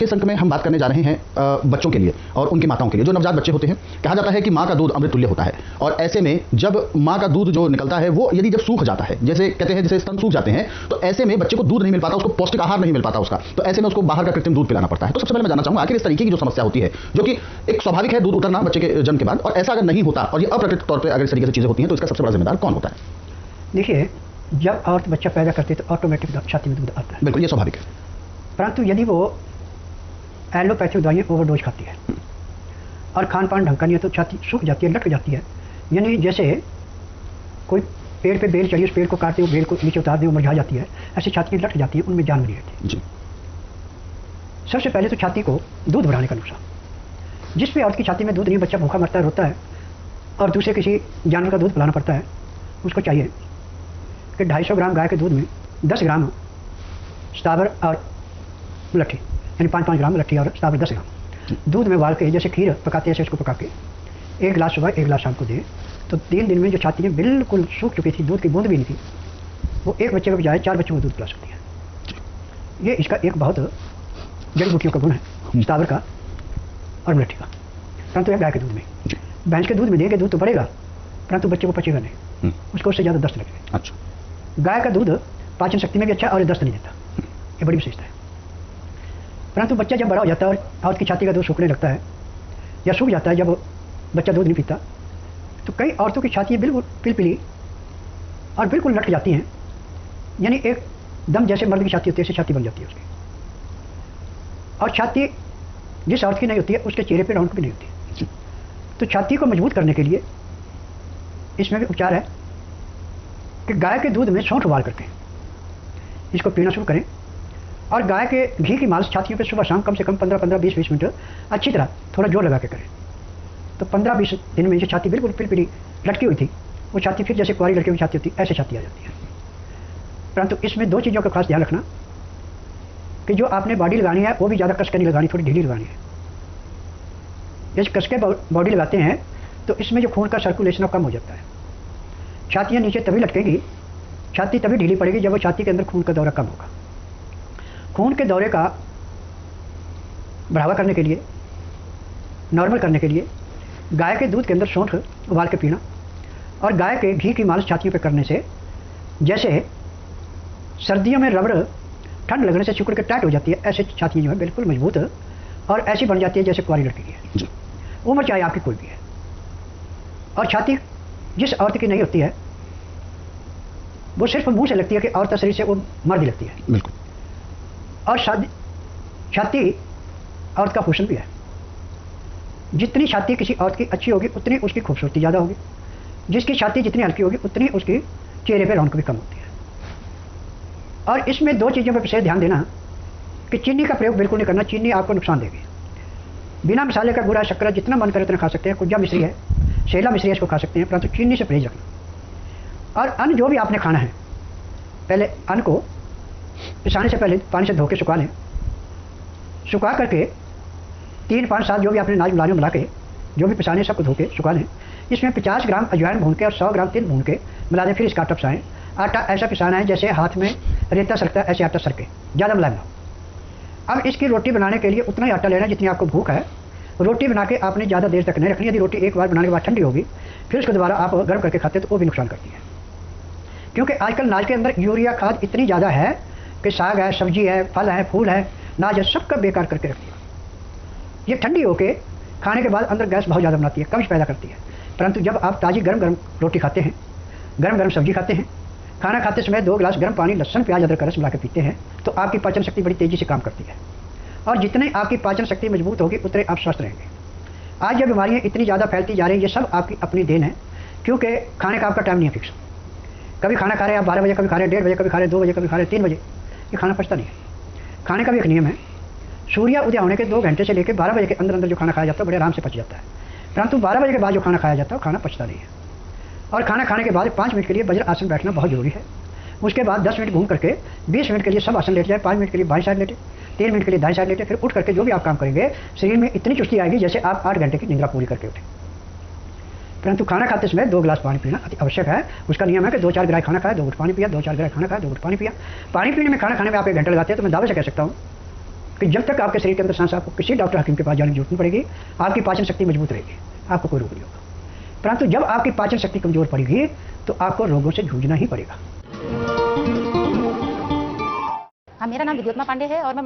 के इस अंक में हम बात करने जा रहे हैं बच्चों के लिए और उनकी माताओं के लिए। जो नवजात बच्चे होते हैं, कहा जाता है कि माँ का दूध अमृत तुल्य होता है, और ऐसे में जब माँ का दूध जो निकलता है वो यदि जब सूख जाता है, जैसे कहते हैं जैसे स्तन सूख जाते हैं, तो ऐसे में बच्चे को दूध नहीं मिल पाता, उसको पौष्टिक आहार नहीं मिल पाता उसका, तो ऐसे में उसको बाहर का कृत्रिम दूध पिलाना पड़ता है। तो सबसे पहले मैं जानना चाहूंगा आखिर इस तरीके की जो समस्या होती है, जो कि एक स्वाभाविक है दूध उतरना बच्चे के जन्म के बाद, और ऐसा अगर नहीं होता और ये अप्राकृतिक तौर पर अगर इस तरीके से चीजें होती हैं, तो इसका सबसे बड़ा जिम्मेदार कौन होता है? देखिए, जब औरत बच्चा पैदा करती है तो ऑटोमेटिक छाती में दूध आता है, बिल्कुल ये स्वाभाविक है। परंतु यदि वो एलोपैथिक दवाइयाँ ओवरडोज खाती है और खान पान ढंग का नहीं है तो छाती सूख जाती है, लटक जाती है। यानी जैसे कोई पेड़ पे बेल चढ़ी, उस पेड़ को काटते हुए बेल को नीचे उतार दे, वो मुरझा जाती है, ऐसी छाती लटक जाती है, उनमें जान नहीं रहती। सबसे पहले तो छाती को दूध बढ़ाने का नुस्खा, जिस पे औरत की छाती में दूध नहीं, बच्चा भूखा मरता है, रोता है और दूसरे किसी जानवर का दूध पिलाना पड़ता है, उसको चाहिए कि 250 ग्राम गाय के दूध में 10 ग्राम स्थावर और लट्ठी, यानी 5-5 ग्राम लट्ठी और स्थावर 10 ग्राम दूध में उबाल के, जैसे खीर पकाते हैं ऐसे इसको पका के 1 गिलास सुबह 1 गिलास शाम को दे, तो 3 दिन में जो छाती में बिल्कुल सूख चुकी थी, दूध की बूंद भी नहीं थी, वो एक बच्चे के बजाय 4 बच्चों को दूध पिला सकती है। ये इसका एक बहुत जड़ी बूटियों का गुण है, स्थावर का और लट्ठी का। परंतु यह गाय के दूध में, भैंस के दूध में देंगे दूध तो बढ़ेगा, परंतु बच्चे को पचेगा नहीं, उसको उससे ज़्यादा दस्त लगेगा। अच्छा, गाय का दूध पाचन शक्ति में भी अच्छा और दस्त नहीं देता, ये बड़ी विशेषता है। परंतु बच्चा जब बड़ा हो जाता है और औरत की छाती का दूध सूखने लगता है या सूख जाता है, जब बच्चा दूध नहीं पीता, तो कई औरतों की छाती बिल्कुल पिलपिली और बिल्कुल लटक जाती हैं, यानी एक दम जैसे मर्द की छाती होती है ऐसी छाती बन जाती है उसकी। और छाती जिस औरत की नहीं होती है उसके चेहरे पे रौनक भी नहीं होती है। तो छाती को मजबूत करने के लिए इसमें भी उपचार है कि गाय के दूध में सौंठ उबाल करके इसको पीना शुरू करें, और गाय के घी की मालिश छातियों पे सुबह शाम कम से कम 15-15, 20-20 मिनट अच्छी तरह थोड़ा जोर लगा के करें, तो 15-20 दिन में जो छाती बिल्कुल पिलपिली लटकी हुई थी, वो छाती फिर जैसे कुंवारी लड़की हुई छाती होती ऐसे छाती आ जाती है। परंतु इसमें 2 चीज़ों का खास ध्यान रखना कि जो आपने बॉडी लगानी है वो भी ज़्यादा कस के नहीं लगानी, थोड़ी ढीली लगानी है। जैसे कस के बॉडी लगाते हैं तो इसमें जो खून का सर्कुलेशन कम हो जाता है, छातियाँ नीचे तभी लटकेंगी, छाती तभी ढीली पड़ेगी जब वो छाती के अंदर खून का दौरा कम होगा। खून के दौरे का बढ़ावा करने के लिए, नॉर्मल करने के लिए गाय के दूध के अंदर सौंठ उबाल के पीना और गाय के घी की मालिश छातियों पे करने से, जैसे सर्दियों में रबड़ ठंड लगने से सिकुड़ के टाइट हो जाती है, ऐसे छातियाँ जो है बिल्कुल मजबूत और ऐसी बन जाती है जैसे कुंवारी लड़की की है, उम्र चाहे आपकी कोई भी है। और छाती जिस औरत की नहीं होती है वो सिर्फ मुंह से लगती है कि औरत शरीर से वो मर्द लगती है, बिल्कुल। और छाती औरत का भूषण भी है। जितनी छाती किसी औरत की अच्छी होगी उतनी उसकी खूबसूरती ज़्यादा होगी, जिसकी छाती जितनी हल्की होगी उतनी उसकी चेहरे पे रौनक भी कम होती है। और इसमें 2 चीज़ों पर विशेष ध्यान देना कि चीनी का प्रयोग बिल्कुल नहीं करना, चीनी आपको नुकसान देगी। बिना मसाले का गुड़ा शक्कर जितना मन करे उतना खा सकते हैं, कुज्जा मिश्री है, शेला मिश्री है, इसको खा सकते हैं, परंतु चीनी से परहेज रखना। और अन्न जो भी आपने खाना है, पहले अन्न को पिसाने से पहले पानी से धो के सुखा लें, सुखा करके 3-5 साल जो भी आपने नाज मिलाने मिला के जो भी पिसाने सबको धो के सुखा लें। इसमें 50 ग्राम अजवाइन भून के और 100 ग्राम तिल भून के मिला दें, फिर इसका आटा पिसाएँ। आटा ऐसा पिसाना है जैसे हाथ में रेता सरकता है, ऐसे आटा सरके, ज़्यादा मुलायम ना हो। अब इसकी रोटी बनाने के लिए उतना ही आटा लेना जितनी आपको भूख है। रोटी बना के आपने ज़्यादा देर तक नहीं रखनी, यदि रोटी एक बार बनाने के बाद ठंडी होगी फिर उसको दोबारा आप गर्म करके खाते तो वो भी नुकसान करती है। क्योंकि आजकल नाज के अंदर यूरिया खाद इतनी ज़्यादा है कि साग है, सब्जी है, फल है, फूल है, नाज है, सबका बेकार करके रखती है। ये ठंडी होके खाने के बाद अंदर गैस बहुत ज़्यादा बनाती है, कब्ज पैदा करती है। परंतु जब आप ताज़ी गर्म गर्म रोटी खाते हैं, गर्म गर्म सब्जी खाते हैं, खाना खाते समय 2 गिलास गर्म पानी, लहसुन, प्याज, अदरक का रस मिला के पीते हैं, तो आपकी पाचन शक्ति बड़ी तेज़ी से काम करती है। और जितने आपकी पाचन शक्ति मजबूत होगी उतने आप स्वस्थ रहेंगे। आज ये बीमारियाँ इतनी ज़्यादा फैलती जा रही हैं, ये सब आपकी अपनी देन है, क्योंकि खाने का आपका टाइम नहीं है फिक्स। कभी खाना खा रहे हैं आप 12 बजे, कभी खा रहे हैं 1:30 बजे, कभी खा रहे हैं 2 बजे, कभी खा रहे हैं 3 बजे, ये खाना पचता नहीं है। खाने का भी एक नियम है, सूर्य उदय होने के 2 घंटे से लेकर 12 बजे के अंदर अंदर जो खाना खाया जाता है बड़े आराम से पच जाता है, परंतु 12 बजे के बाद जो खाना खाया जाता है वो खाना पचता नहीं है। और खाना खाने के बाद 5 मिनट के लिए वज्र आसन बैठना बहुत जरूरी है। उसके बाद 10 मिनट घूम करके 20 मिनट के लिए सब आसन लेट जाए, 5 मिनट के लिए बाईं साइड लेटे, 3 मिनट के लिए दाईं साइड लेटे, फिर उठ करके जो भी आप काम करेंगे शरीर में इतनी चुस्ती आएगी जैसे आप 8 घंटे की निद्रा पूरी करके उठे। परंतु खाना खाते समय 2 गिलास पानी पीना अति आवश्यक है। उसका नियम है कि 2-4 गिलास खाना खाया, 2 घूंट पानी पिया, 2-4 गिलास खाना खाया, 2 घूंट पानी पिया। पानी पीने में, खाना खाने में आप 1 घंटा लगाते हैं, तो मैं दावे से कह सकता हूँ कि जब तक आपके शरीर के अंदर सांस, आपको किसी डॉक्टर हकीम के पास जाने की जरूरत नहीं पड़ेगी, आपकी पाचन शक्ति मजबूत रहेगी, आपको कोई रोग नहीं होगा। परंतु जब आपकी पाचन शक्ति कमजोर पड़ेगी तो आपको रोगों से जूझना ही पड़ेगा। हाँ, मेरा नाम विद्युत्मा पांडे है और मैं